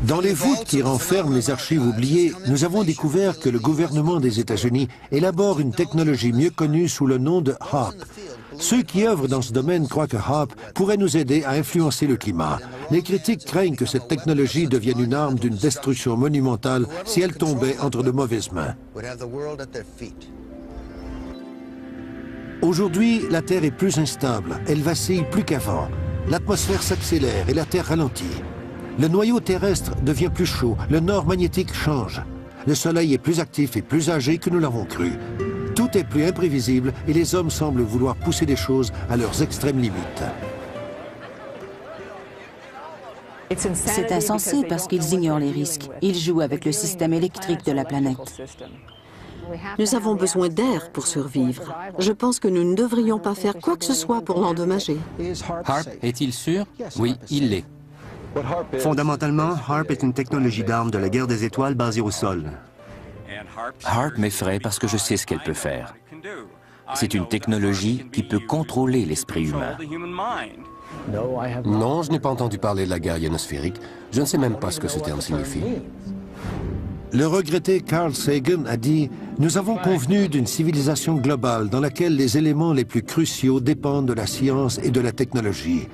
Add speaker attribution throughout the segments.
Speaker 1: Dans les voûtes qui renferment les archives oubliées, nous avons découvert que le gouvernement des États-Unis élabore une technologie mieux connue sous le nom de HAARP. Ceux qui œuvrent dans ce domaine croient que HAARP pourrait nous aider à influencer le climat. Les critiques craignent que cette technologie devienne une arme d'une destruction monumentale si elle tombait entre de mauvaises mains. Aujourd'hui, la Terre est plus instable, elle vacille plus qu'avant. L'atmosphère s'accélère et la Terre ralentit. Le noyau terrestre devient plus chaud, le nord magnétique change. Le Soleil est plus actif et plus âgé que nous l'avons cru. Tout est plus imprévisible et les hommes semblent vouloir pousser les choses à leurs extrêmes limites.
Speaker 2: C'est insensé parce qu'ils ignorent les risques. Ils jouent avec le système électrique de la planète.
Speaker 3: Nous avons besoin d'air pour survivre. Je pense que nous ne devrions pas faire quoi que ce soit pour l'endommager.
Speaker 4: HAARP est-il sûr? Oui, il l'est.
Speaker 5: Fondamentalement, HAARP est une technologie d'armes de la guerre des étoiles basée au sol.
Speaker 6: HAARP m'effraie parce que je sais ce qu'elle peut faire. C'est une technologie qui peut contrôler l'esprit humain.
Speaker 7: Non, je n'ai pas entendu parler de la guerre ionosphérique. Je ne sais même pas ce que ce terme signifie.
Speaker 1: Le regretté Carl Sagan a dit « Nous avons convenu d'une civilisation globale dans laquelle les éléments les plus cruciaux dépendent de la science et de la technologie.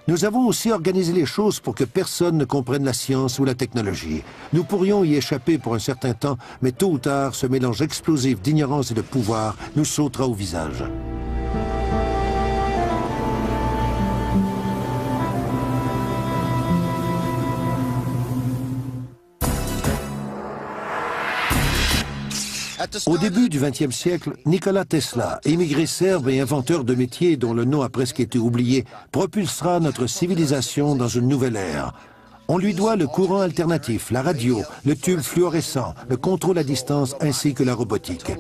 Speaker 1: Nous avons aussi organisé les choses pour que personne ne comprenne la science ou la technologie. Nous pourrions y échapper pour un certain temps, mais tôt ou tard, ce mélange explosif d'ignorance et de pouvoir nous sautera au visage. » Au début du XXe siècle, Nikola Tesla, émigré serbe et inventeur de métiers dont le nom a presque été oublié, propulsera notre civilisation dans une nouvelle ère. On lui doit le courant alternatif, la radio, le tube fluorescent, le contrôle à distance ainsi que la robotique.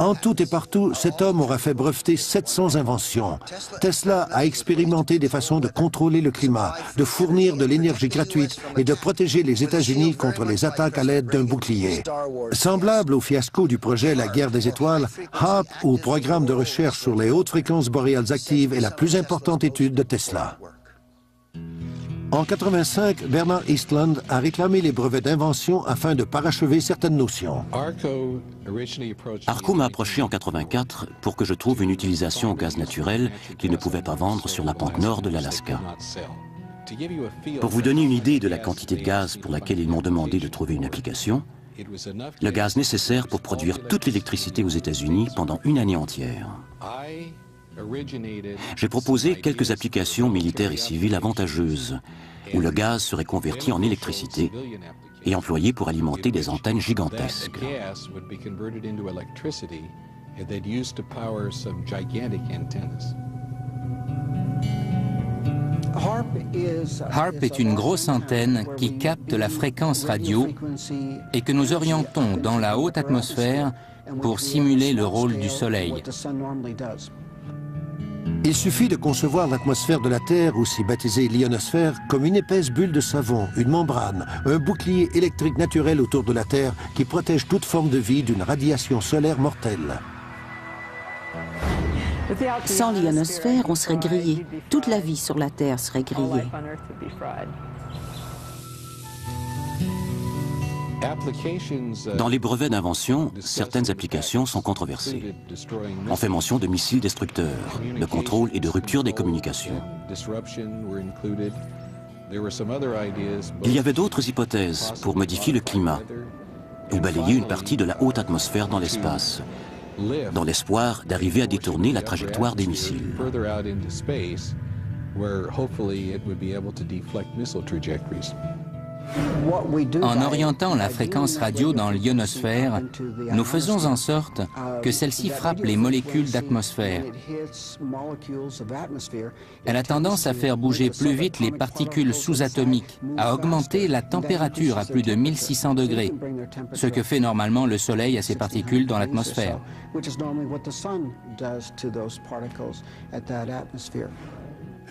Speaker 1: En tout et partout, cet homme aura fait breveter 700 inventions. Tesla a expérimenté des façons de contrôler le climat, de fournir de l'énergie gratuite et de protéger les États-Unis contre les attaques à l'aide d'un bouclier. Semblable au fiasco du projet La guerre des étoiles, HAARP, ou programme de recherche sur les hautes fréquences boréales actives, est la plus importante étude de Tesla. En 1985, Bernard Eastlund a réclamé les brevets d'invention afin de parachever certaines notions.
Speaker 6: Arco m'a approché en 1984 pour que je trouve une utilisation au gaz naturel qu'il ne pouvait pas vendre sur la pente nord de l'Alaska. Pour vous donner une idée de la quantité de gaz pour laquelle ils m'ont demandé de trouver une application, le gaz nécessaire pour produire toute l'électricité aux États-Unis pendant une année entière. J'ai proposé quelques applications militaires et civiles avantageuses, où le gaz serait converti en électricité et employé pour alimenter des antennes gigantesques.
Speaker 4: HAARP est une grosse antenne qui capte la fréquence radio et que nous orientons dans la haute atmosphère pour simuler le rôle du Soleil.
Speaker 1: Il suffit de concevoir l'atmosphère de la Terre, aussi baptisée l'ionosphère, comme une épaisse bulle de savon, une membrane, un bouclier électrique naturel autour de la Terre qui protège toute forme de vie d'une radiation solaire mortelle.
Speaker 2: Sans l'ionosphère, on serait grillé. Toute la vie sur la Terre serait grillée.
Speaker 6: Dans les brevets d'invention, certaines applications sont controversées. On fait mention de missiles destructeurs, de contrôle et de rupture des communications. Il y avait d'autres hypothèses pour modifier le climat ou balayer une partie de la haute atmosphère dans l'espace, dans l'espoir d'arriver à détourner la trajectoire des missiles.
Speaker 4: En orientant la fréquence radio dans l'ionosphère, nous faisons en sorte que celle-ci frappe les molécules d'atmosphère. Elle a tendance à faire bouger plus vite les particules sous-atomiques, à augmenter la température à plus de 1600 degrés, ce que fait normalement le Soleil à ses particules dans l'atmosphère.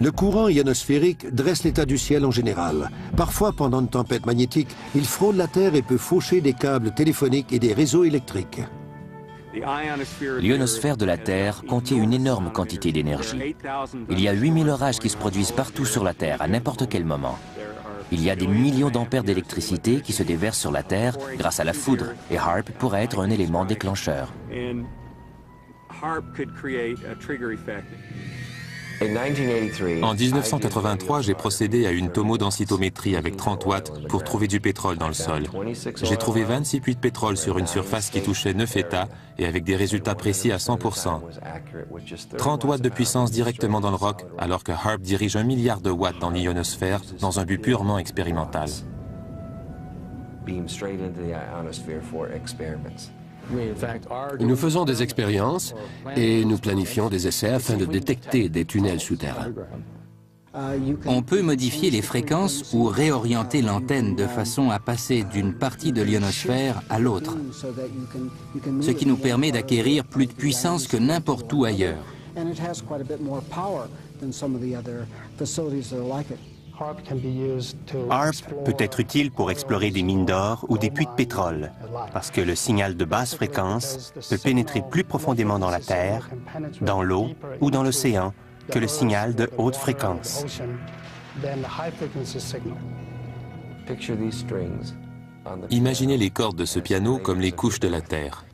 Speaker 1: Le courant ionosphérique dresse l'état du ciel en général. Parfois, pendant une tempête magnétique, il frôle la Terre et peut faucher des câbles téléphoniques et des réseaux électriques.
Speaker 6: L'ionosphère de la Terre contient une énorme quantité d'énergie. Il y a 8000 orages qui se produisent partout sur la Terre, à n'importe quel moment. Il y a des millions d'ampères d'électricité qui se déversent sur la Terre grâce à la foudre, et HAARP pourrait être un élément déclencheur.
Speaker 8: En 1983, j'ai procédé à une tomodensitométrie avec 30 watts pour trouver du pétrole dans le sol. J'ai trouvé 26 puits de pétrole sur une surface qui touchait 9 États et avec des résultats précis à 100%. 30 watts de puissance directement dans le roc, alors que HAARP dirige 1 milliard de watts dans l'ionosphère dans un but purement expérimental.
Speaker 7: Nous faisons des expériences et nous planifions des essais afin de détecter des tunnels souterrains.
Speaker 4: On peut modifier les fréquences ou réorienter l'antenne de façon à passer d'une partie de l'ionosphère à l'autre, ce qui nous permet d'acquérir plus de puissance que n'importe où ailleurs.
Speaker 9: HAARP peut être utile pour explorer des mines d'or ou des puits de pétrole, parce que le signal de basse fréquence peut pénétrer plus profondément dans la Terre, dans l'eau ou dans l'océan que le signal de haute fréquence.
Speaker 8: Imaginez les cordes de ce piano comme les couches de la Terre.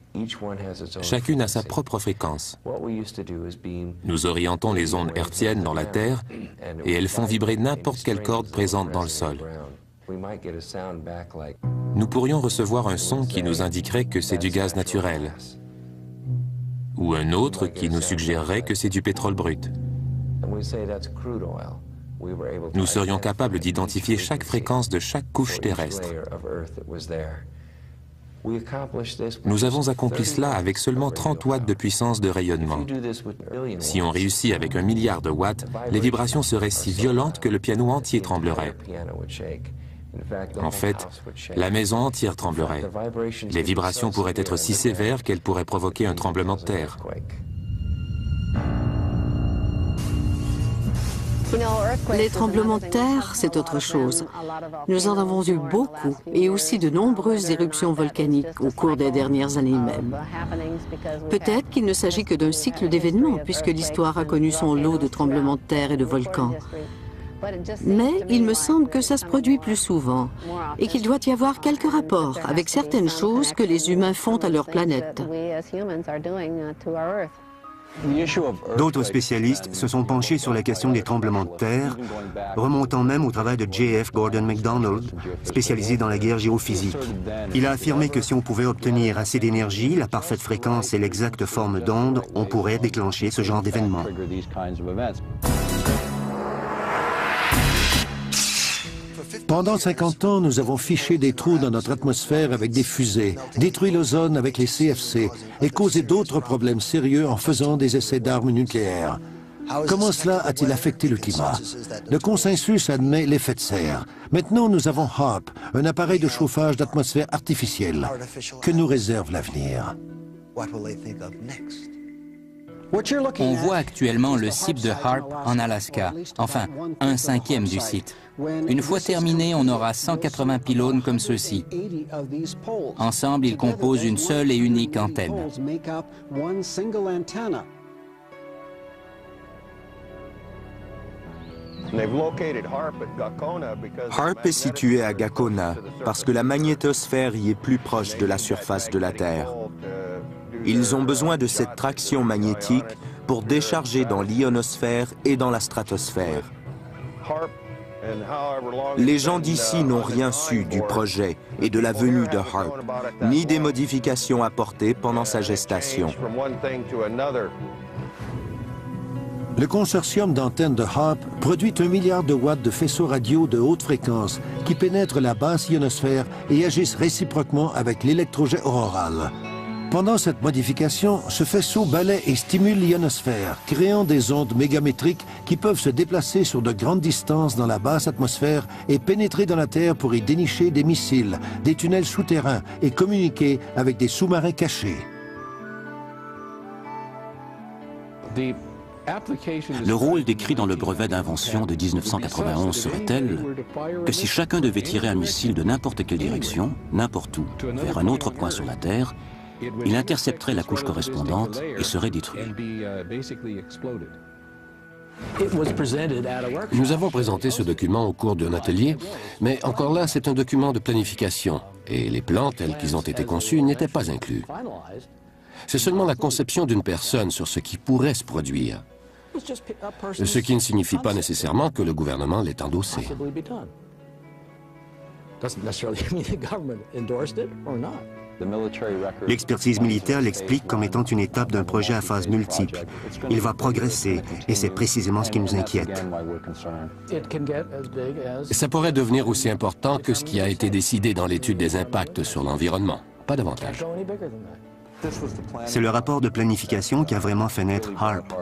Speaker 8: Chacune a sa propre fréquence. Nous orientons les ondes hertziennes dans la Terre et elles font vibrer n'importe quelle corde présente dans le sol. Nous pourrions recevoir un son qui nous indiquerait que c'est du gaz naturel ou un autre qui nous suggérerait que c'est du pétrole brut. Nous serions capables d'identifier chaque fréquence de chaque couche terrestre. Nous avons accompli cela avec seulement 30 watts de puissance de rayonnement. Si on réussit avec 1 milliard de watts, les vibrations seraient si violentes que le piano entier tremblerait. En fait, la maison entière tremblerait. Les vibrations pourraient être si sévères qu'elles pourraient provoquer un tremblement de terre.
Speaker 3: Les tremblements de terre, c'est autre chose. Nous en avons eu beaucoup et aussi de nombreuses éruptions volcaniques au cours des dernières années même. Peut-être qu'il ne s'agit que d'un cycle d'événements puisque l'histoire a connu son lot de tremblements de terre et de volcans. Mais il me semble que ça se produit plus souvent et qu'il doit y avoir quelques rapports avec certaines choses que les humains font à leur planète.
Speaker 5: D'autres spécialistes se sont penchés sur la question des tremblements de terre, remontant même au travail de J.F. Gordon MacDonald, spécialisé dans la guerre géophysique. Il a affirmé que si on pouvait obtenir assez d'énergie, la parfaite fréquence et l'exacte forme d'onde, on pourrait déclencher ce genre d'événement.
Speaker 1: Pendant 50 ans, nous avons fiché des trous dans notre atmosphère avec des fusées, détruit l'ozone avec les CFC et causé d'autres problèmes sérieux en faisant des essais d'armes nucléaires. Comment cela a-t-il affecté le climat? Le consensus admet l'effet de serre. Maintenant, nous avons HAARP, un appareil de chauffage d'atmosphère artificielle. Que nous réserve l'avenir?
Speaker 4: On voit actuellement le site de HAARP en Alaska, enfin 1/5 du site. Une fois terminé, on aura 180 pylônes comme ceux-ci. Ensemble, ils composent une seule et unique antenne.
Speaker 10: HAARP est situé à Gakona parce que la magnétosphère y est plus proche de la surface de la Terre. Ils ont besoin de cette traction magnétique pour décharger dans l'ionosphère et dans la stratosphère. Les gens d'ici n'ont rien su du projet et de la venue de HAARP, ni des modifications apportées pendant sa gestation.
Speaker 1: Le consortium d'antennes de HAARP produit 1 milliard de watts de faisceaux radio de haute fréquence qui pénètrent la basse ionosphère et agissent réciproquement avec l'électrojet auroral. Pendant cette modification, ce faisceau balaie et stimule l'ionosphère, créant des ondes mégamétriques qui peuvent se déplacer sur de grandes distances dans la basse atmosphère et pénétrer dans la Terre pour y dénicher des missiles, des tunnels souterrains et communiquer avec des sous-marins cachés.
Speaker 6: Le rôle décrit dans le brevet d'invention de 1991 serait tel que si chacun devait tirer un missile de n'importe quelle direction, n'importe où, vers un autre point sur la Terre, il intercepterait la couche correspondante et serait détruit.
Speaker 7: Nous avons présenté ce document au cours d'un atelier, mais encore là, c'est un document de planification, et les plans tels qu'ils ont été conçus n'étaient pas inclus. C'est seulement la conception d'une personne sur ce qui pourrait se produire, ce qui ne signifie pas nécessairement que le gouvernement l'ait endossé.
Speaker 5: L'expertise militaire l'explique comme étant une étape d'un projet à phase multiple. Il va progresser, et c'est précisément ce qui nous inquiète.
Speaker 7: Ça pourrait devenir aussi important que ce qui a été décidé dans l'étude des impacts sur l'environnement, pas davantage.
Speaker 5: C'est le rapport de planification qui a vraiment fait naître HARP.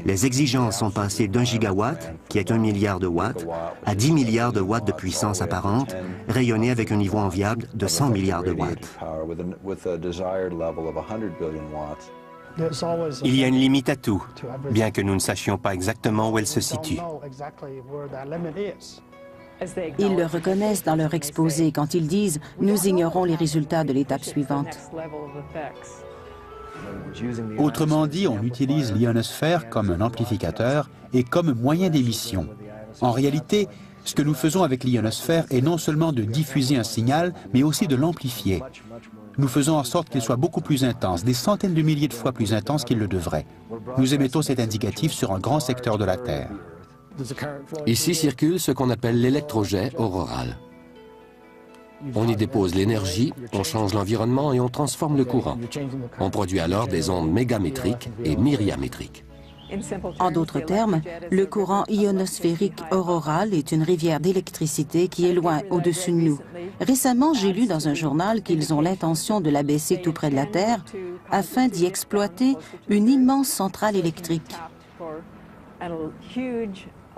Speaker 5: Les exigences sont passées d'1 gigawatt, qui est 1 milliard de watts, à 10 milliards de watts de puissance apparente, rayonnée avec un niveau enviable de 100 milliards de watts.
Speaker 9: Il y a une limite à tout, bien que nous ne sachions pas exactement où elle se situe.
Speaker 2: Ils le reconnaissent dans leur exposé quand ils disent « Nous ignorons les résultats de l'étape suivante ».
Speaker 11: Autrement dit, on utilise l'ionosphère comme un amplificateur et comme moyen d'émission. En réalité, ce que nous faisons avec l'ionosphère est non seulement de diffuser un signal, mais aussi de l'amplifier. Nous faisons en sorte qu'il soit beaucoup plus intense, des centaines de milliers de fois plus intense qu'il le devrait. Nous émettons cet indicatif sur un grand secteur de la Terre.
Speaker 7: Ici circule ce qu'on appelle l'électrojet auroral. On y dépose l'énergie, on change l'environnement et on transforme le courant. On produit alors des ondes mégamétriques et myriamétriques.
Speaker 2: En d'autres termes, le courant ionosphérique auroral est une rivière d'électricité qui est loin au-dessus de nous. Récemment, j'ai lu dans un journal qu'ils ont l'intention de l'abaisser tout près de la Terre afin d'y exploiter une immense centrale électrique.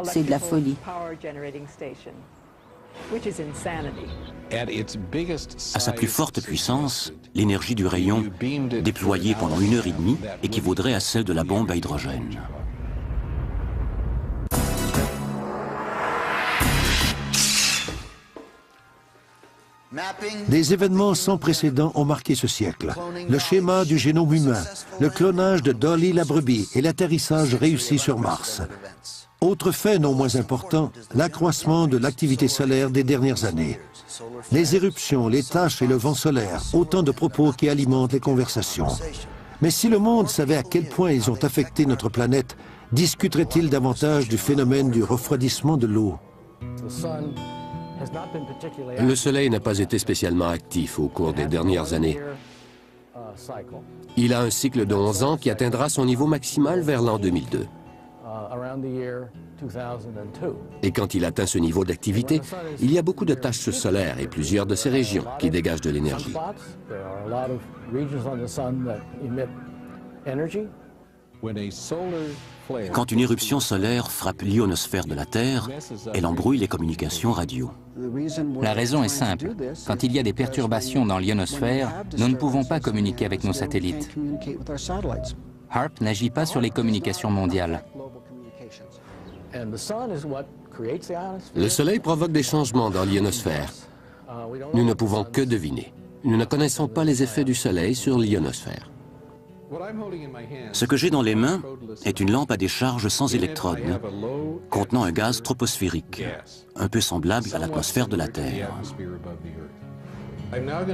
Speaker 2: C'est de la folie.
Speaker 6: À sa plus forte puissance, l'énergie du rayon déployée pendant 1h30 équivaudrait à celle de la bombe à hydrogène.
Speaker 1: Des événements sans précédent ont marqué ce siècle. Le schéma du génome humain, le clonage de Dolly la brebis et l'atterrissage réussi sur Mars. Autre fait non moins important, l'accroissement de l'activité solaire des dernières années. Les éruptions, les taches et le vent solaire, autant de propos qui alimentent les conversations. Mais si le monde savait à quel point ils ont affecté notre planète, discuterait-il davantage du phénomène du refroidissement de l'eau?
Speaker 7: Le Soleil n'a pas été spécialement actif au cours des dernières années. Il a un cycle de 11 ans qui atteindra son niveau maximal vers l'an 2002. Et quand il atteint ce niveau d'activité, il y a beaucoup de taches solaires et plusieurs de ces régions qui dégagent de l'énergie.
Speaker 6: Quand une éruption solaire frappe l'ionosphère de la Terre, elle embrouille les communications radio.
Speaker 4: La raison est simple. Quand il y a des perturbations dans l'ionosphère, nous ne pouvons pas communiquer avec nos satellites. HARP n'agit pas sur les communications mondiales.
Speaker 7: Le Soleil provoque des changements dans l'ionosphère. Nous ne pouvons que deviner. Nous ne connaissons pas les effets du Soleil sur l'ionosphère.
Speaker 6: Ce que j'ai dans les mains est une lampe à décharge sans électrodes, contenant un gaz troposphérique, un peu semblable à l'atmosphère de la Terre.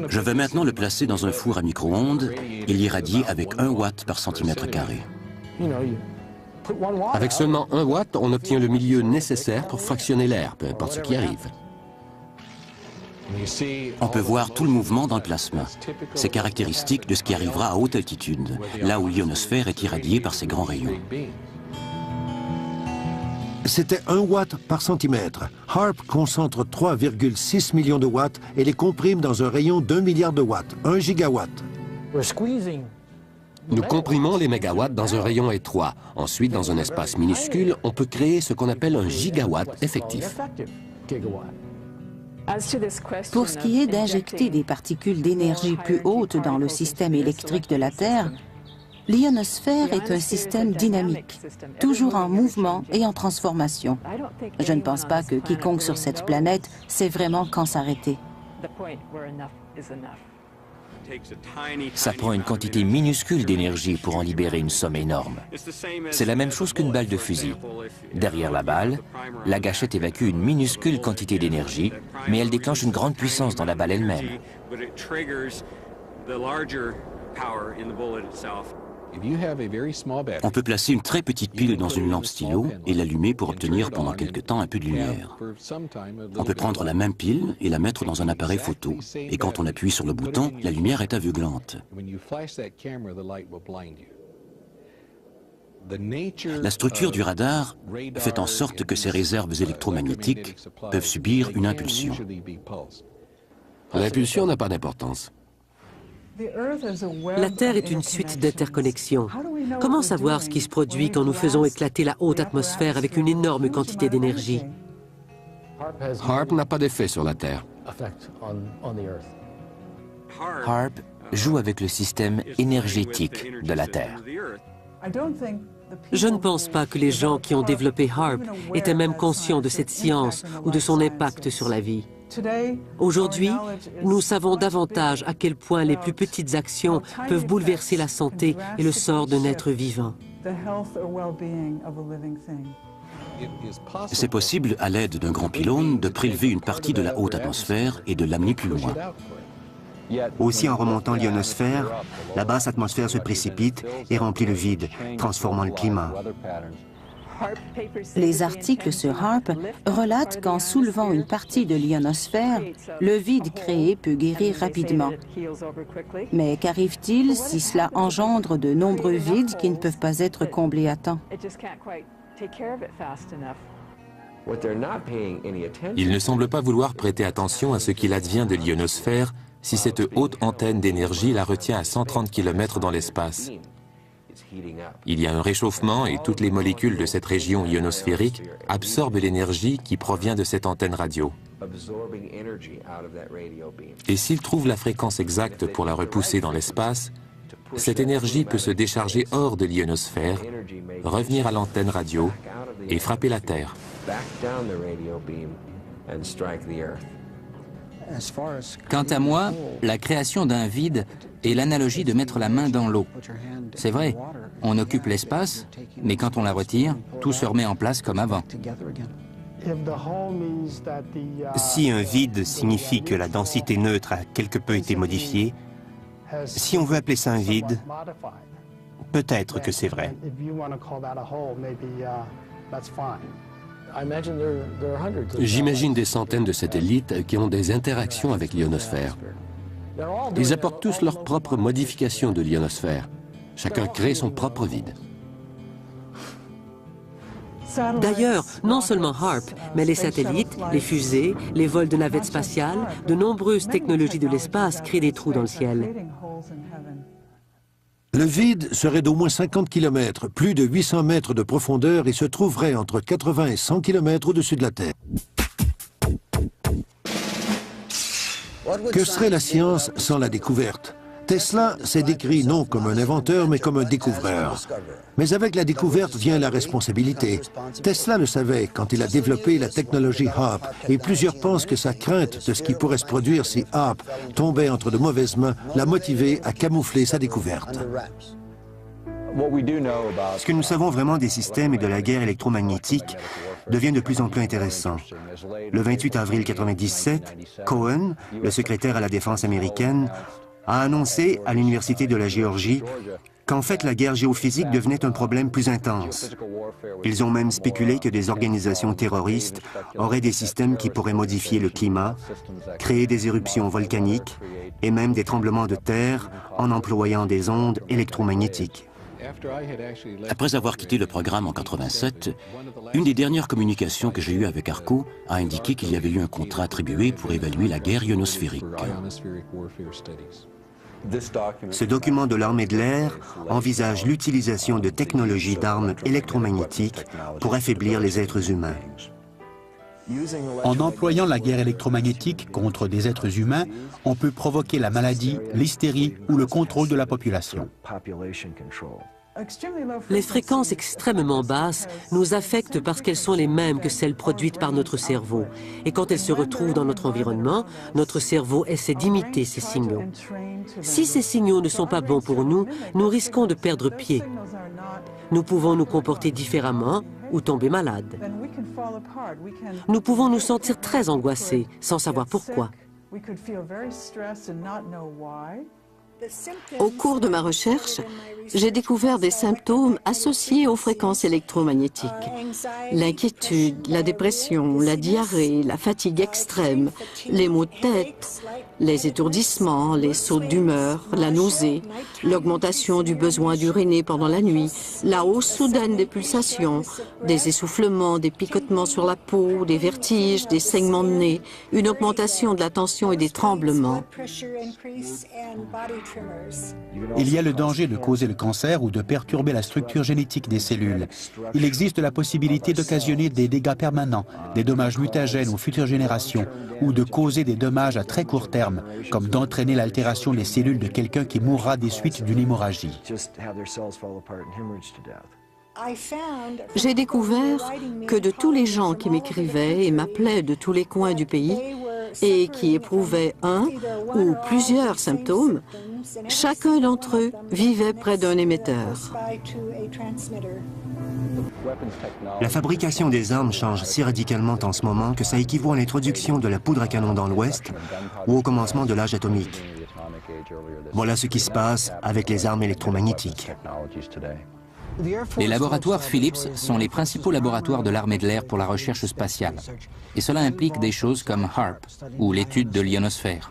Speaker 6: Je vais maintenant le placer dans un four à micro-ondes et l'irradier avec 1 watt par centimètre carré.
Speaker 7: Avec seulement 1 watt, on obtient le milieu nécessaire pour fractionner l'air, peu importe ce qui arrive.
Speaker 6: On peut voir tout le mouvement dans le plasma. C'est caractéristique de ce qui arrivera à haute altitude, là où l'ionosphère est irradiée par ces grands rayons.
Speaker 1: C'était 1 watt par centimètre. HARP concentre 3,6 millions de watts et les comprime dans un rayon d'1 milliard de watts, 1 gigawatt.
Speaker 7: Nous comprimons les mégawatts dans un rayon étroit. Ensuite, dans un espace minuscule, on peut créer ce qu'on appelle un gigawatt effectif.
Speaker 2: Pour ce qui est d'injecter des particules d'énergie plus hautes dans le système électrique de la Terre, l'ionosphère est un système dynamique, toujours en mouvement et en transformation. Je ne pense pas que quiconque sur cette planète sait vraiment quand s'arrêter.
Speaker 12: Ça prend une quantité minuscule d'énergie pour en libérer une somme énorme. C'est la même chose qu'une balle de fusil. Derrière la balle, la gâchette évacue une minuscule quantité d'énergie, mais elle déclenche une grande puissance dans la balle elle-même.
Speaker 6: On peut placer une très petite pile dans une lampe stylo et l'allumer pour obtenir pendant quelque temps un peu de lumière. On peut prendre la même pile et la mettre dans un appareil photo. Et quand on appuie sur le bouton, la lumière est aveuglante. La structure du radar fait en sorte que ces réserves électromagnétiques peuvent subir une impulsion.
Speaker 7: L'impulsion n'a pas d'importance.
Speaker 13: La Terre est une suite d'interconnexions. Comment savoir ce qui se produit quand nous faisons éclater la haute atmosphère avec une énorme quantité d'énergie?
Speaker 7: HAARP n'a pas d'effet sur la Terre.
Speaker 12: HAARP joue avec le système énergétique de la Terre.
Speaker 13: Je ne pense pas que les gens qui ont développé HAARP étaient même conscients de cette science ou de son impact sur la vie. Aujourd'hui, nous savons davantage à quel point les plus petites actions peuvent bouleverser la santé et le sort d'un être vivant.
Speaker 6: C'est possible, à l'aide d'un grand pylône, de prélever une partie de la haute atmosphère et de l'amener plus loin.
Speaker 5: Aussi, en remontant l'ionosphère, la basse atmosphère se précipite et remplit le vide, transformant le climat.
Speaker 2: Les articles sur HAARP relatent qu'en soulevant une partie de l'ionosphère, le vide créé peut guérir rapidement. Mais qu'arrive-t-il si cela engendre de nombreux vides qui ne peuvent pas être comblés à temps?
Speaker 8: Ils ne semblent pas vouloir prêter attention à ce qu'il advient de l'ionosphère si cette haute antenne d'énergie la retient à 130 km dans l'espace. Il y a un réchauffement et toutes les molécules de cette région ionosphérique absorbent l'énergie qui provient de cette antenne radio. Et s'ils trouvent la fréquence exacte pour la repousser dans l'espace, cette énergie peut se décharger hors de l'ionosphère, revenir à l'antenne radio et frapper la Terre.
Speaker 4: Quant à moi, la création d'un vide est l'analogie de mettre la main dans l'eau. C'est vrai, on occupe l'espace, mais quand on la retire, tout se remet en place comme avant.
Speaker 9: Si un vide signifie que la densité neutre a quelque peu été modifiée, si on veut appeler ça un vide, peut-être que c'est vrai.
Speaker 7: J'imagine des centaines de satellites qui ont des interactions avec l'ionosphère. Ils apportent tous leur propre modification de l'ionosphère. Chacun crée son propre vide.
Speaker 13: D'ailleurs, non seulement HAARP, mais les satellites, les fusées, les vols de navettes spatiales, de nombreuses technologies de l'espace créent des trous dans le ciel.
Speaker 1: Le vide serait d'au moins 50 km, plus de 800 mètres de profondeur et se trouverait entre 80 et 100 km au-dessus de la Terre. Que serait la science sans la découverte? Tesla s'est décrit non comme un inventeur, mais comme un découvreur. Mais avec la découverte vient la responsabilité. Tesla le savait quand il a développé la technologie HAARP, et plusieurs pensent que sa crainte de ce qui pourrait se produire si HAARP tombait entre de mauvaises mains l'a motivé à camoufler sa découverte.
Speaker 5: Ce que nous savons vraiment des systèmes et de la guerre électromagnétique devient de plus en plus intéressant. Le 28 avril 1997, Cohen, le secrétaire à la défense américaine, a annoncé à l'Université de la Géorgie qu'en fait la guerre géophysique devenait un problème plus intense. Ils ont même spéculé que des organisations terroristes auraient des systèmes qui pourraient modifier le climat, créer des éruptions volcaniques et même des tremblements de terre en employant des ondes électromagnétiques.
Speaker 6: Après avoir quitté le programme en 1987, une des dernières communications que j'ai eues avec Arco a indiqué qu'il y avait eu un contrat attribué pour évaluer la guerre ionosphérique.
Speaker 5: Ce document de l'armée de l'air envisage l'utilisation de technologies d'armes électromagnétiques pour affaiblir les êtres humains.
Speaker 11: En employant la guerre électromagnétique contre des êtres humains, on peut provoquer la maladie, l'hystérie ou le contrôle de la population.
Speaker 13: Les fréquences extrêmement basses nous affectent parce qu'elles sont les mêmes que celles produites par notre cerveau. Et quand elles se retrouvent dans notre environnement, notre cerveau essaie d'imiter ces signaux. Si ces signaux ne sont pas bons pour nous, nous risquons de perdre pied. Nous pouvons nous comporter différemment ou tomber malade. Nous pouvons nous sentir très angoissés sans savoir pourquoi.
Speaker 3: Au cours de ma recherche, j'ai découvert des symptômes associés aux fréquences électromagnétiques. L'inquiétude, la dépression, la diarrhée, la fatigue extrême, les maux de tête, les étourdissements, les sautes d'humeur, la nausée, l'augmentation du besoin d'uriner pendant la nuit, la hausse soudaine des pulsations, des essoufflements, des picotements sur la peau, des vertiges, des saignements de nez, une augmentation de la tension et des tremblements.
Speaker 11: Il y a le danger de causer le cancer ou de perturber la structure génétique des cellules. Il existe la possibilité d'occasionner des dégâts permanents, des dommages mutagènes aux futures générations, ou de causer des dommages à très court terme, comme d'entraîner l'altération des cellules de quelqu'un qui mourra des suites d'une hémorragie.
Speaker 3: J'ai découvert que de tous les gens qui m'écrivaient et m'appelaient de tous les coins du pays et qui éprouvaient un ou plusieurs symptômes, chacun d'entre eux vivait près d'un émetteur.
Speaker 5: La fabrication des armes change si radicalement en ce moment que ça équivaut à l'introduction de la poudre à canon dans l'Ouest ou au commencement de l'âge atomique. Voilà ce qui se passe avec les armes électromagnétiques.
Speaker 4: Les laboratoires Phillips sont les principaux laboratoires de l'armée de l'air pour la recherche spatiale. Et cela implique des choses comme HAARP, ou l'étude de l'ionosphère.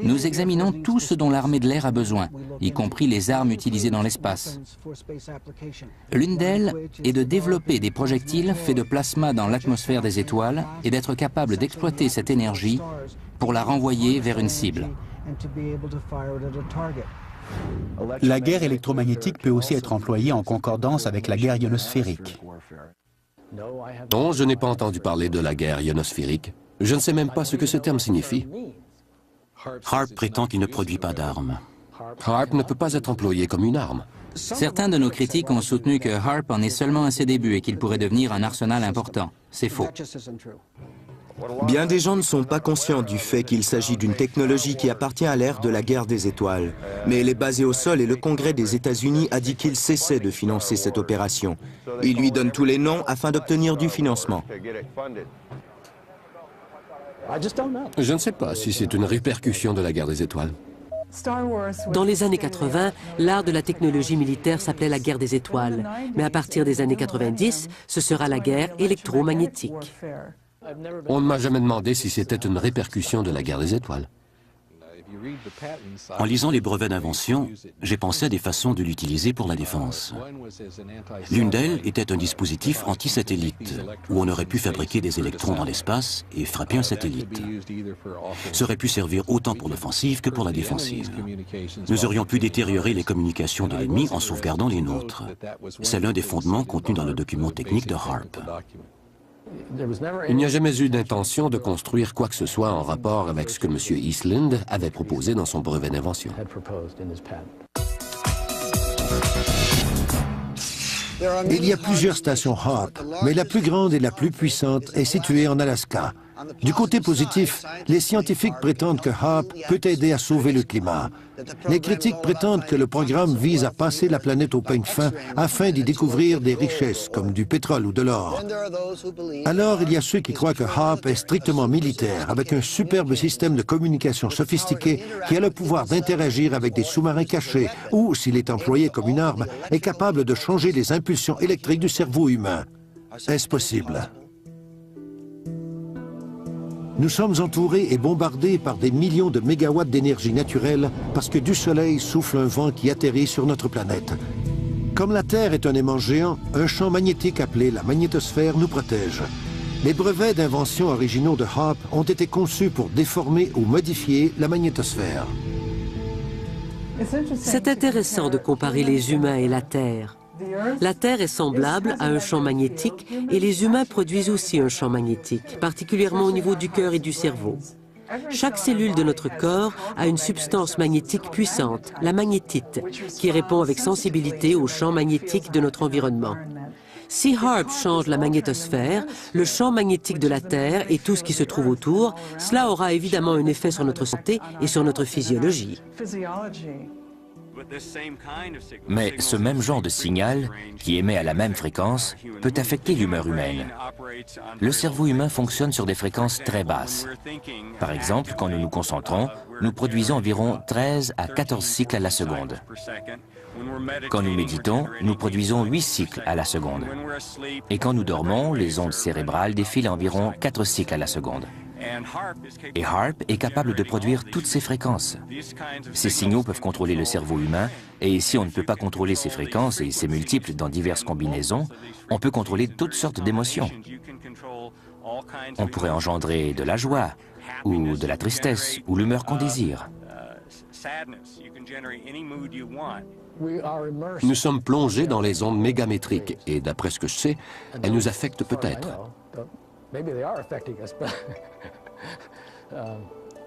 Speaker 4: Nous examinons tout ce dont l'armée de l'air a besoin, y compris les armes utilisées dans l'espace. L'une d'elles est de développer des projectiles faits de plasma dans l'atmosphère des étoiles et d'être capable d'exploiter cette énergie pour la renvoyer vers une cible.
Speaker 11: La guerre électromagnétique peut aussi être employée en concordance avec la guerre ionosphérique.
Speaker 7: Non, je n'ai pas entendu parler de la guerre ionosphérique. Je ne sais même pas ce que ce terme signifie.
Speaker 6: HAARP prétend qu'il ne produit pas d'armes.
Speaker 7: HAARP ne peut pas être employé comme une arme.
Speaker 4: Certains de nos critiques ont soutenu que HAARP en est seulement à ses débuts et qu'il pourrait devenir un arsenal important. C'est faux.
Speaker 10: Bien des gens ne sont pas conscients du fait qu'il s'agit d'une technologie qui appartient à l'ère de la guerre des étoiles. Mais elle est basée au sol et le Congrès des États-Unis a dit qu'il cessait de financer cette opération. Il lui donne tous les noms afin d'obtenir du financement.
Speaker 7: Je ne sais pas si c'est une répercussion de la guerre des étoiles.
Speaker 13: Dans les années 80, l'art de la technologie militaire s'appelait la guerre des étoiles. Mais à partir des années 90, ce sera la guerre électromagnétique.
Speaker 7: On ne m'a jamais demandé si c'était une répercussion de la guerre des étoiles.
Speaker 6: En lisant les brevets d'invention, j'ai pensé à des façons de l'utiliser pour la défense. L'une d'elles était un dispositif anti-satellite, où on aurait pu fabriquer des électrons dans l'espace et frapper un satellite. Ça aurait pu servir autant pour l'offensive que pour la défensive. Nous aurions pu détériorer les communications de l'ennemi en sauvegardant les nôtres. C'est l'un des fondements contenus dans le document technique de HAARP.
Speaker 7: Il n'y a jamais eu d'intention de construire quoi que ce soit en rapport avec ce que M. Eastland avait proposé dans son brevet d'invention.
Speaker 1: Il y a plusieurs stations HAARP, mais la plus grande et la plus puissante est située en Alaska. Du côté positif, les scientifiques prétendent que HAARP peut aider à sauver le climat. Les critiques prétendent que le programme vise à passer la planète au peigne fin afin d'y découvrir des richesses comme du pétrole ou de l'or. Alors, il y a ceux qui croient que HAARP est strictement militaire, avec un superbe système de communication sophistiqué qui a le pouvoir d'interagir avec des sous-marins cachés ou, s'il est employé comme une arme, est capable de changer les impulsions électriques du cerveau humain. Est-ce possible? Nous sommes entourés et bombardés par des millions de mégawatts d'énergie naturelle parce que du soleil souffle un vent qui atterrit sur notre planète. Comme la Terre est un aimant géant, un champ magnétique appelé la magnétosphère nous protège. Les brevets d'invention originaux de HAARP ont été conçus pour déformer ou modifier la magnétosphère.
Speaker 13: C'est intéressant de comparer les humains et la Terre. La Terre est semblable à un champ magnétique et les humains produisent aussi un champ magnétique, particulièrement au niveau du cœur et du cerveau. Chaque cellule de notre corps a une substance magnétique puissante, la magnétite, qui répond avec sensibilité au champ magnétique de notre environnement. Si HAARP change la magnétosphère, le champ magnétique de la Terre et tout ce qui se trouve autour, cela aura évidemment un effet sur notre santé et sur notre physiologie.
Speaker 12: Mais ce même genre de signal, qui émet à la même fréquence, peut affecter l'humeur humaine. Le cerveau humain fonctionne sur des fréquences très basses. Par exemple, quand nous nous concentrons, nous produisons environ 13 à 14 cycles à la seconde. Quand nous méditons, nous produisons 8 cycles à la seconde. Et quand nous dormons, les ondes cérébrales défilent à environ 4 cycles à la seconde. Et HAARP est capable de produire toutes ces fréquences. Ces signaux peuvent contrôler le cerveau humain, et si on ne peut pas contrôler ces fréquences et ces multiples dans diverses combinaisons, on peut contrôler toutes sortes d'émotions. On pourrait engendrer de la joie, ou de la tristesse, ou l'humeur qu'on désire.
Speaker 7: Nous sommes plongés dans les ondes mégamétriques et d'après ce que je sais, elles nous affectent peut-être.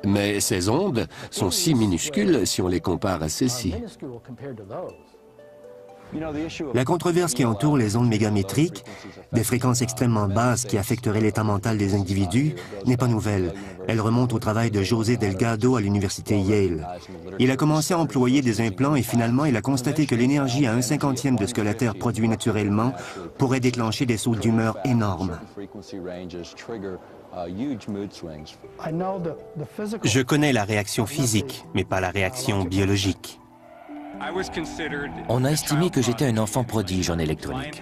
Speaker 7: Mais ces ondes sont si minuscules si on les compare à celles-ci.
Speaker 5: La controverse qui entoure les ondes mégamétriques, des fréquences extrêmement basses qui affecteraient l'état mental des individus, n'est pas nouvelle. Elle remonte au travail de José Delgado à l'université Yale. Il a commencé à employer des implants et finalement il a constaté que l'énergie à 1/50e de ce que la Terre produit naturellement pourrait déclencher des sauts d'humeur énormes.
Speaker 9: Je connais la réaction physique, mais pas la réaction biologique.
Speaker 12: On a estimé que j'étais un enfant prodige en électronique.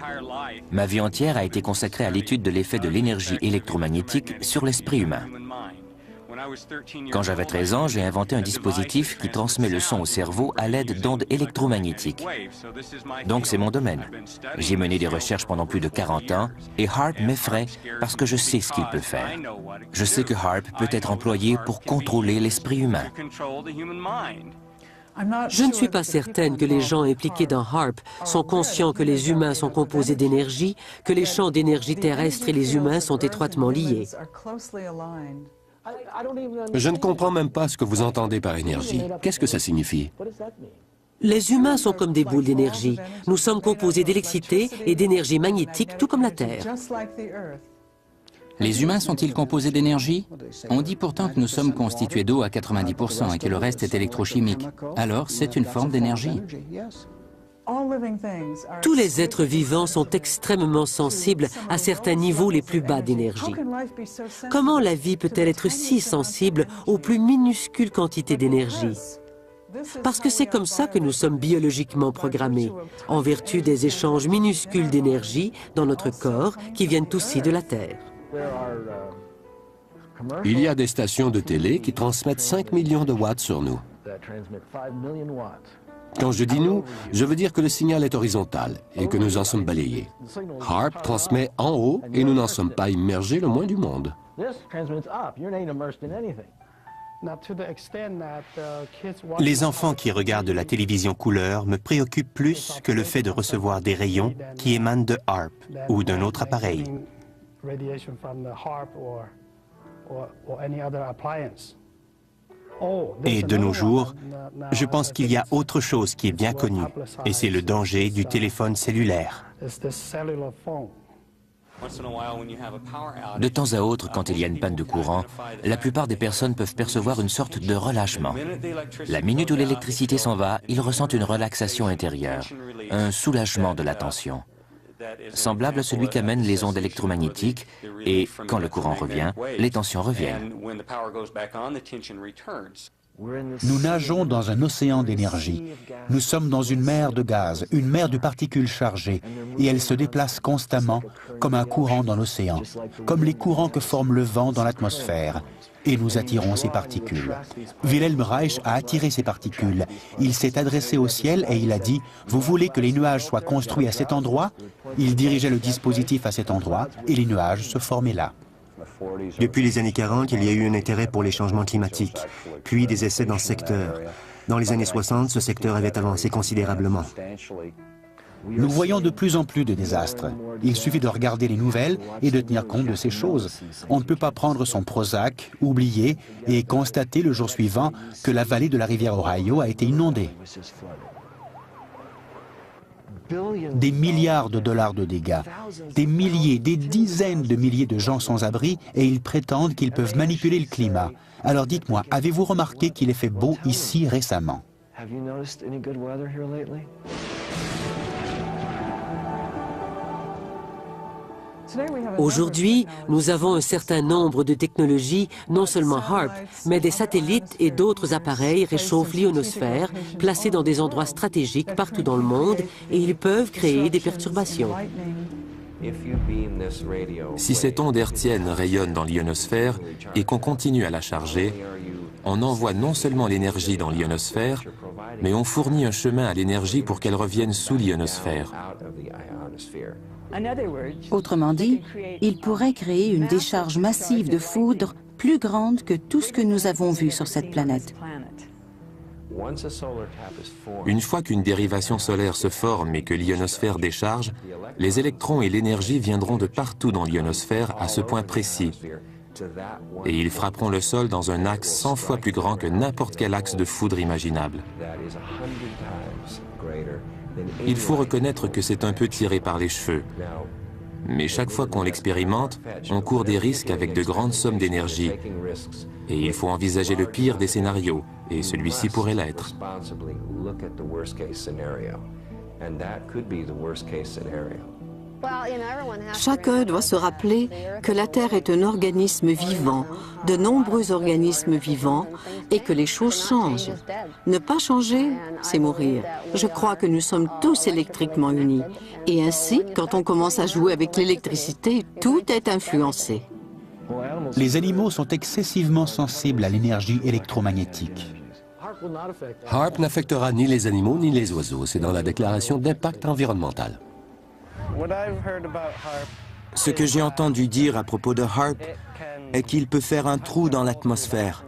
Speaker 12: Ma vie entière a été consacrée à l'étude de l'effet de l'énergie électromagnétique sur l'esprit humain. Quand j'avais 13 ans, j'ai inventé un dispositif qui transmet le son au cerveau à l'aide d'ondes électromagnétiques. Donc c'est mon domaine. J'ai mené des recherches pendant plus de 40 ans et HAARP m'effraie parce que je sais ce qu'il peut faire. Je sais que HAARP peut être employé pour contrôler l'esprit humain.
Speaker 13: Je ne suis pas certaine que les gens impliqués dans HAARP sont conscients que les humains sont composés d'énergie, que les champs d'énergie terrestre et les humains sont étroitement liés.
Speaker 7: Je ne comprends même pas ce que vous entendez par énergie. Qu'est-ce que ça signifie?
Speaker 13: Les humains sont comme des boules d'énergie. Nous sommes composés d'électricité et d'énergie magnétique, tout comme la Terre.
Speaker 4: Les humains sont-ils composés d'énergie? On dit pourtant que nous sommes constitués d'eau à 90% et que le reste est électrochimique. Alors, c'est une forme d'énergie.
Speaker 13: Tous les êtres vivants sont extrêmement sensibles à certains niveaux les plus bas d'énergie. Comment la vie peut-elle être si sensible aux plus minuscules quantités d'énergie? Parce que c'est comme ça que nous sommes biologiquement programmés, en vertu des échanges minuscules d'énergie dans notre corps qui viennent aussi de la Terre.
Speaker 7: Il y a des stations de télé qui transmettent 5 millions de watts sur nous. Quand je dis nous, je veux dire que le signal est horizontal et que nous en sommes balayés. HAARP transmet en haut et nous n'en sommes pas immergés le moins du monde.
Speaker 9: Les enfants qui regardent la télévision couleur me préoccupent plus que le fait de recevoir des rayons qui émanent de HAARP ou d'un autre appareil. Et de nos jours, je pense qu'il y a autre chose qui est bien connue, et c'est le danger du téléphone cellulaire.
Speaker 12: De temps à autre, quand il y a une panne de courant, la plupart des personnes peuvent percevoir une sorte de relâchement. La minute où l'électricité s'en va, ils ressentent une relaxation intérieure, un soulagement de la tension, semblable à celui qu'amènent les ondes électromagnétiques, et quand le courant revient, les tensions reviennent.
Speaker 11: Nous nageons dans un océan d'énergie. Nous sommes dans une mer de gaz, une mer de particules chargées, et elles se déplacent constamment comme un courant dans l'océan, comme les courants que forme le vent dans l'atmosphère. Et nous attirons ces particules. Wilhelm Reich a attiré ces particules. Il s'est adressé au ciel et il a dit « Vous voulez que les nuages soient construits à cet endroit ?» Il dirigeait le dispositif à cet endroit et les nuages se formaient là.
Speaker 5: Depuis les années 40, il y a eu un intérêt pour les changements climatiques, puis des essais dans ce secteur. Dans les années 60, ce secteur avait avancé considérablement.
Speaker 11: Nous voyons de plus en plus de désastres. Il suffit de regarder les nouvelles et de tenir compte de ces choses. On ne peut pas prendre son Prozac, oublier et constater le jour suivant que la vallée de la rivière Ohio a été inondée. Des milliards de dollars de dégâts, des milliers, des dizaines de milliers de gens sans abri et ils prétendent qu'ils peuvent manipuler le climat. Alors dites-moi, avez-vous remarqué qu'il est fait beau ici récemment?
Speaker 13: Aujourd'hui, nous avons un certain nombre de technologies, non seulement HAARP, mais des satellites et d'autres appareils réchauffent l'ionosphère, placés dans des endroits stratégiques partout dans le monde, et ils peuvent créer des perturbations.
Speaker 8: Si cette onde hertzienne rayonne dans l'ionosphère et qu'on continue à la charger, on envoie non seulement l'énergie dans l'ionosphère, mais on fournit un chemin à l'énergie pour qu'elle revienne sous l'ionosphère.
Speaker 2: Autrement dit, il pourrait créer une décharge massive de foudre plus grande que tout ce que nous avons vu sur cette planète.
Speaker 8: Une fois qu'une dérivation solaire se forme et que l'ionosphère décharge, les électrons et l'énergie viendront de partout dans l'ionosphère à ce point précis. Et ils frapperont le sol dans un axe 100 fois plus grand que n'importe quel axe de foudre imaginable. Il faut reconnaître que c'est un peu tiré par les cheveux. Mais chaque fois qu'on l'expérimente, on court des risques avec de grandes sommes d'énergie. Et il faut envisager le pire des scénarios, et celui-ci pourrait l'être.
Speaker 3: Chacun doit se rappeler que la Terre est un organisme vivant, de nombreux organismes vivants, et que les choses changent. Ne pas changer, c'est mourir. Je crois que nous sommes tous électriquement unis. Et ainsi, quand on commence à jouer avec l'électricité, tout est influencé.
Speaker 11: Les animaux sont excessivement sensibles à l'énergie électromagnétique.
Speaker 7: HAARP n'affectera ni les animaux ni les oiseaux. C'est dans la déclaration d'impact environnemental.
Speaker 10: Ce que j'ai entendu dire à propos de HAARP est qu'il peut faire un trou dans l'atmosphère.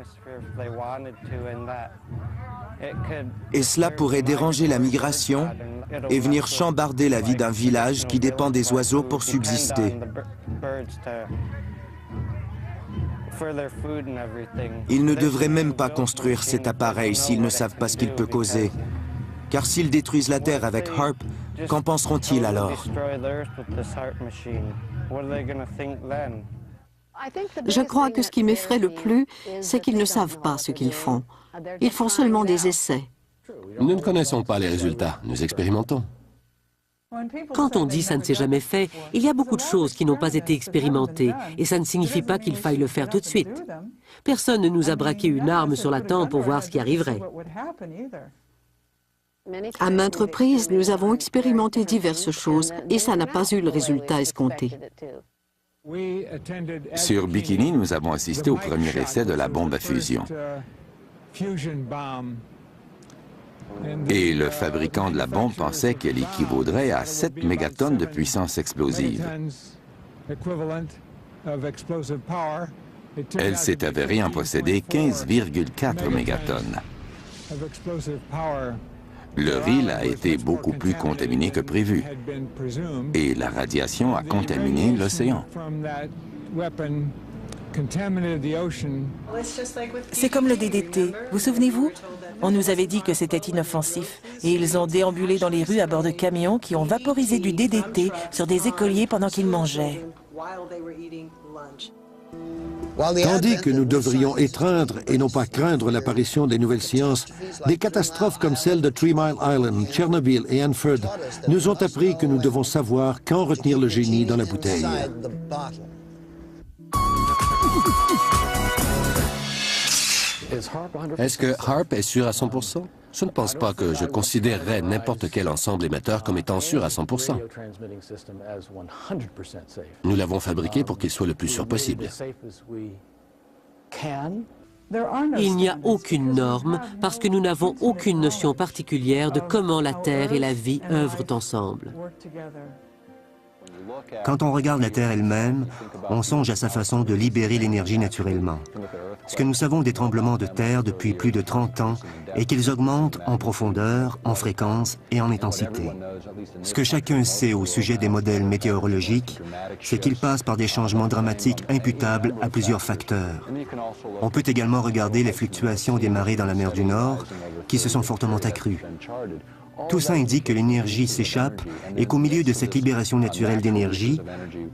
Speaker 10: Et cela pourrait déranger la migration et venir chambarder la vie d'un village qui dépend des oiseaux pour subsister. Ils ne devraient même pas construire cet appareil s'ils ne savent pas ce qu'il peut causer. Car s'ils détruisent la Terre avec HAARP, qu'en penseront-ils alors?
Speaker 3: Je crois que ce qui m'effraie le plus, c'est qu'ils ne savent pas ce qu'ils font. Ils font seulement des essais.
Speaker 7: Nous ne connaissons pas les résultats, nous expérimentons.
Speaker 13: Quand on dit « ça ne s'est jamais fait », il y a beaucoup de choses qui n'ont pas été expérimentées, et ça ne signifie pas qu'il faille le faire tout de suite. Personne ne nous a braqué une arme sur la tempe pour voir ce qui arriverait.
Speaker 3: À maintes reprises, nous avons expérimenté diverses choses, et ça n'a pas eu le résultat escompté.
Speaker 14: Sur Bikini, nous avons assisté au premier essai de la bombe à fusion. Et le fabricant de la bombe pensait qu'elle équivaudrait à 7 mégatonnes de puissance explosive. Elle s'est avérée en posséder 15,4 mégatonnes. Le RIL a été beaucoup plus contaminé que prévu. Et la radiation a contaminé l'océan.
Speaker 15: C'est comme le DDT. Vous souvenez-vous? On nous avait dit que c'était inoffensif. Et ils ont déambulé dans les rues à bord de camions qui ont vaporisé du DDT sur des écoliers pendant qu'ils mangeaient.
Speaker 1: Tandis que nous devrions étreindre et non pas craindre l'apparition des nouvelles sciences, des catastrophes comme celle de 3 Mile Island, Tchernobyl et Hanford nous ont appris que nous devons savoir quand retenir le génie dans la bouteille.
Speaker 7: Est-ce que HAARP est sûr à 100%? Je ne pense pas que je considérerais n'importe quel ensemble émetteur comme étant sûr à 100%. Nous l'avons fabriqué pour qu'il soit le plus sûr possible.
Speaker 13: Il n'y a aucune norme parce que nous n'avons aucune notion particulière de comment la Terre et la vie œuvrent ensemble.
Speaker 5: Quand on regarde la Terre elle-même, on songe à sa façon de libérer l'énergie naturellement. Ce que nous savons des tremblements de terre depuis plus de 30 ans est qu'ils augmentent en profondeur, en fréquence et en intensité. Ce que chacun sait au sujet des modèles météorologiques, c'est qu'ils passent par des changements dramatiques imputables à plusieurs facteurs. On peut également regarder les fluctuations des marées dans la mer du Nord, qui se sont fortement accrues. Tout ça indique que l'énergie s'échappe et qu'au milieu de cette libération naturelle d'énergie,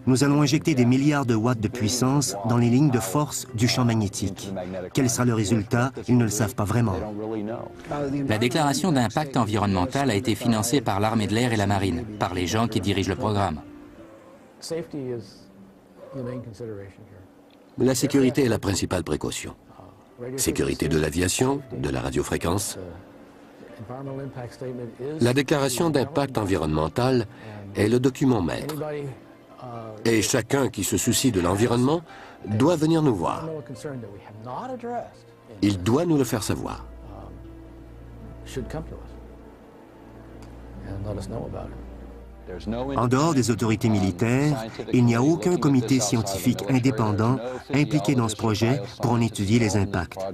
Speaker 5: nous allons injecter des milliards de watts de puissance dans les lignes de force du champ magnétique. Quel sera le résultat? Ils ne le savent pas vraiment.
Speaker 4: La déclaration d'impact environnemental a été financée par l'armée de l'air et la marine, par les gens qui dirigent le programme.
Speaker 7: La sécurité est la principale précaution. Sécurité de l'aviation, de la radiofréquence. La déclaration d'impact environnemental est le document maître. Et chacun qui se soucie de l'environnement doit venir nous voir. Il doit nous le faire savoir.
Speaker 5: En dehors des autorités militaires, il n'y a aucun comité scientifique indépendant impliqué dans ce projet pour en étudier les impacts.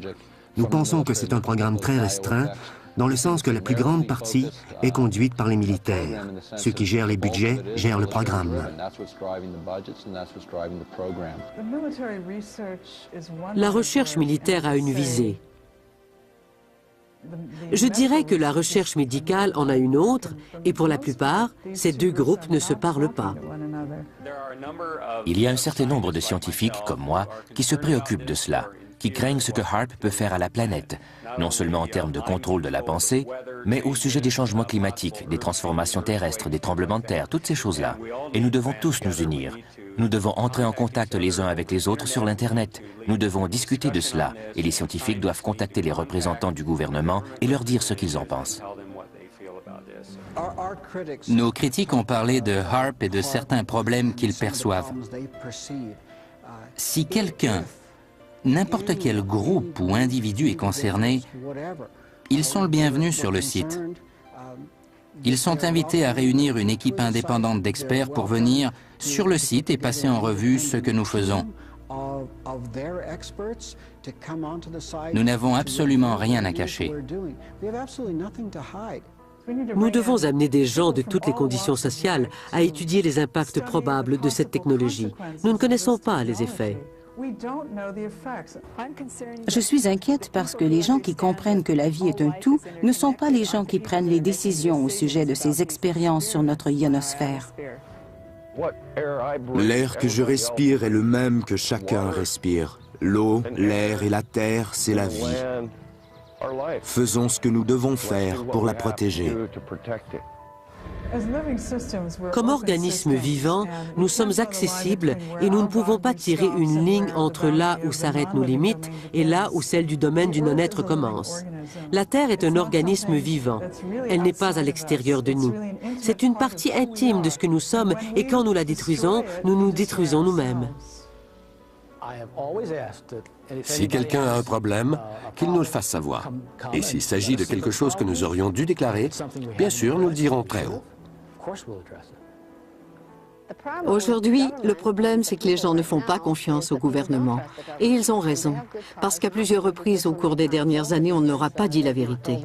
Speaker 5: Nous pensons que c'est un programme très restreint, dans le sens que la plus grande partie est conduite par les militaires. Ceux qui gèrent les budgets gèrent le programme.
Speaker 13: La recherche militaire a une visée. Je dirais que la recherche médicale en a une autre, et pour la plupart, ces deux groupes ne se parlent pas.
Speaker 12: Il y a un certain nombre de scientifiques, comme moi, qui se préoccupent de cela, qui craignent ce que HAARP peut faire à la planète, non seulement en termes de contrôle de la pensée, mais au sujet des changements climatiques, des transformations terrestres, des tremblements de terre, toutes ces choses-là. Et nous devons tous nous unir. Nous devons entrer en contact les uns avec les autres sur l'Internet. Nous devons discuter de cela, et les scientifiques doivent contacter les représentants du gouvernement et leur dire ce qu'ils en pensent.
Speaker 4: Nos critiques ont parlé de HAARP et de certains problèmes qu'ils perçoivent. Si quelqu'un, n'importe quel groupe ou individu est concerné, ils sont le bienvenu sur le site. Ils sont invités à réunir une équipe indépendante d'experts pour venir sur le site et passer en revue ce que nous faisons. Nous n'avons absolument rien à cacher.
Speaker 13: Nous devons amener des gens de toutes les conditions sociales à étudier les impacts probables de cette technologie. Nous ne connaissons pas les effets.
Speaker 2: Je suis inquiète parce que les gens qui comprennent que la vie est un tout ne sont pas les gens qui prennent les décisions au sujet de ces expériences sur notre ionosphère.
Speaker 10: L'air que je respire est le même que chacun respire. L'eau, l'air et la terre, c'est la vie. Faisons ce que nous devons faire pour la protéger.
Speaker 13: Comme organismes vivants, nous sommes accessibles et nous ne pouvons pas tirer une ligne entre là où s'arrêtent nos limites et là où celle du domaine du non-être commence. La Terre est un organisme vivant. Elle n'est pas à l'extérieur de nous. C'est une partie intime de ce que nous sommes et quand nous la détruisons, nous nous détruisons nous-mêmes.
Speaker 7: Si quelqu'un a un problème, qu'il nous le fasse savoir. Et s'il s'agit de quelque chose que nous aurions dû déclarer, bien sûr, nous le dirons très haut.
Speaker 3: Aujourd'hui, le problème, c'est que les gens ne font pas confiance au gouvernement. Et ils ont raison, parce qu'à plusieurs reprises au cours des dernières années, on ne leur a pas dit la vérité.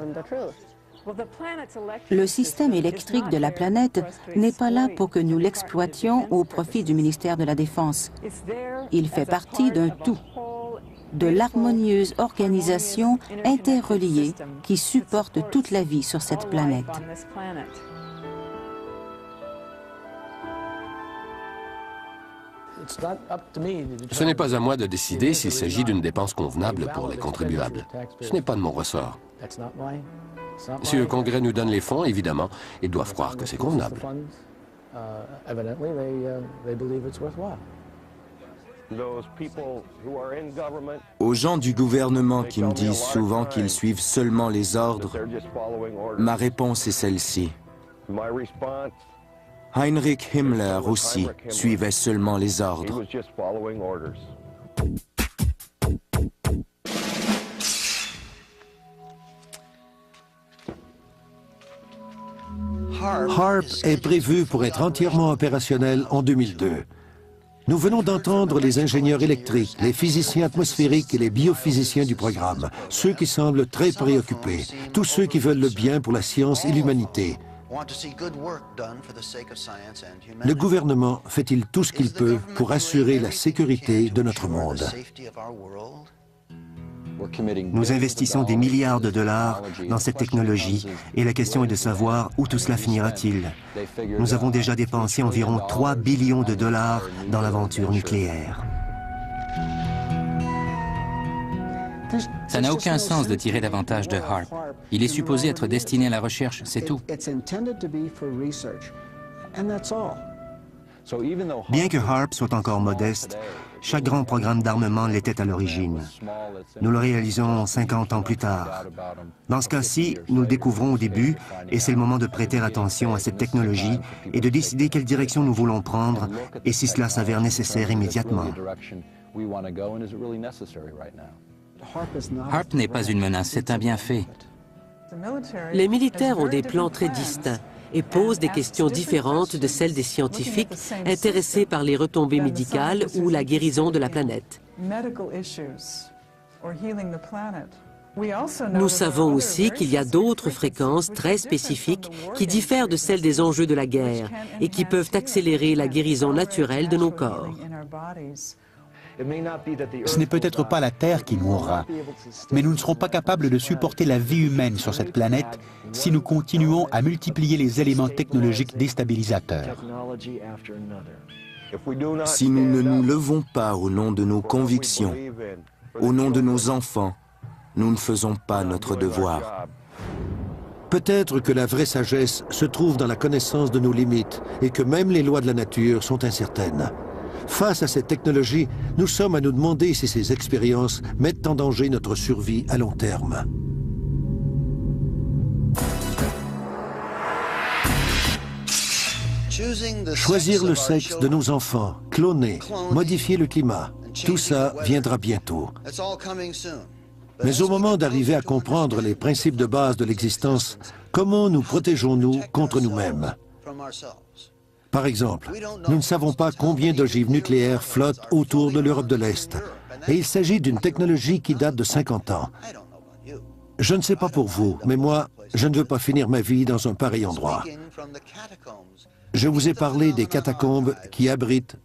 Speaker 2: Le système électrique de la planète n'est pas là pour que nous l'exploitions au profit du ministère de la Défense. Il fait partie d'un tout, de l'harmonieuse organisation interreliée qui supporte toute la vie sur cette planète.
Speaker 7: Ce n'est pas à moi de décider s'il s'agit d'une dépense convenable pour les contribuables. Ce n'est pas de mon ressort. Si le Congrès nous donne les fonds, évidemment, ils doivent croire que c'est convenable.
Speaker 10: Aux gens du gouvernement qui me disent souvent qu'ils suivent seulement les ordres, ma réponse est celle-ci. Heinrich Himmler aussi suivait seulement les ordres.
Speaker 1: HAARP est prévu pour être entièrement opérationnel en 2002. Nous venons d'entendre les ingénieurs électriques, les physiciens atmosphériques et les biophysiciens du programme, ceux qui semblent très préoccupés, tous ceux qui veulent le bien pour la science et l'humanité. Le gouvernement fait-il tout ce qu'il peut pour assurer la sécurité de notre monde?
Speaker 5: Nous investissons des milliards de dollars dans cette technologie et la question est de savoir où tout cela finira-t-il. Nous avons déjà dépensé environ 3 billions de dollars dans l'aventure nucléaire.
Speaker 4: Ça n'a aucun sens de tirer davantage de HAARP. Il est supposé être destiné à la recherche, c'est tout.
Speaker 5: Bien que HAARP soit encore modeste, chaque grand programme d'armement l'était à l'origine. Nous le réalisons 50 ans plus tard. Dans ce cas-ci, nous le découvrons au début et c'est le moment de prêter attention à cette technologie et de décider quelle direction nous voulons prendre et si cela s'avère nécessaire immédiatement.
Speaker 4: HAARP n'est pas une menace, c'est un bienfait.
Speaker 13: Les militaires ont des plans très distincts et posent des questions différentes de celles des scientifiques intéressés par les retombées médicales ou la guérison de la planète. Nous savons aussi qu'il y a d'autres fréquences très spécifiques qui diffèrent de celles des enjeux de la guerre et qui peuvent accélérer la guérison naturelle de nos corps.
Speaker 11: Ce n'est peut-être pas la Terre qui mourra, mais nous ne serons pas capables de supporter la vie humaine sur cette planète si nous continuons à multiplier les éléments technologiques déstabilisateurs.
Speaker 10: Si nous ne nous levons pas au nom de nos convictions, au nom de nos enfants, nous ne faisons pas notre devoir.
Speaker 1: Peut-être que la vraie sagesse se trouve dans la connaissance de nos limites et que même les lois de la nature sont incertaines. Face à cette technologie, nous sommes à nous demander si ces expériences mettent en danger notre survie à long terme. Choisir le sexe de nos enfants, cloner, modifier le climat, tout ça viendra bientôt. Mais au moment d'arriver à comprendre les principes de base de l'existence, comment nous protégeons-nous contre nous-mêmes? Par exemple, nous ne savons pas combien d'ogives nucléaires flottent autour de l'Europe de l'Est. Et il s'agit d'une technologie qui date de 50 ans. Je ne sais pas pour vous, mais moi, je ne veux pas finir ma vie dans un pareil endroit. Je vous ai parlé des catacombes qui abritent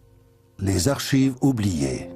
Speaker 1: les archives oubliées.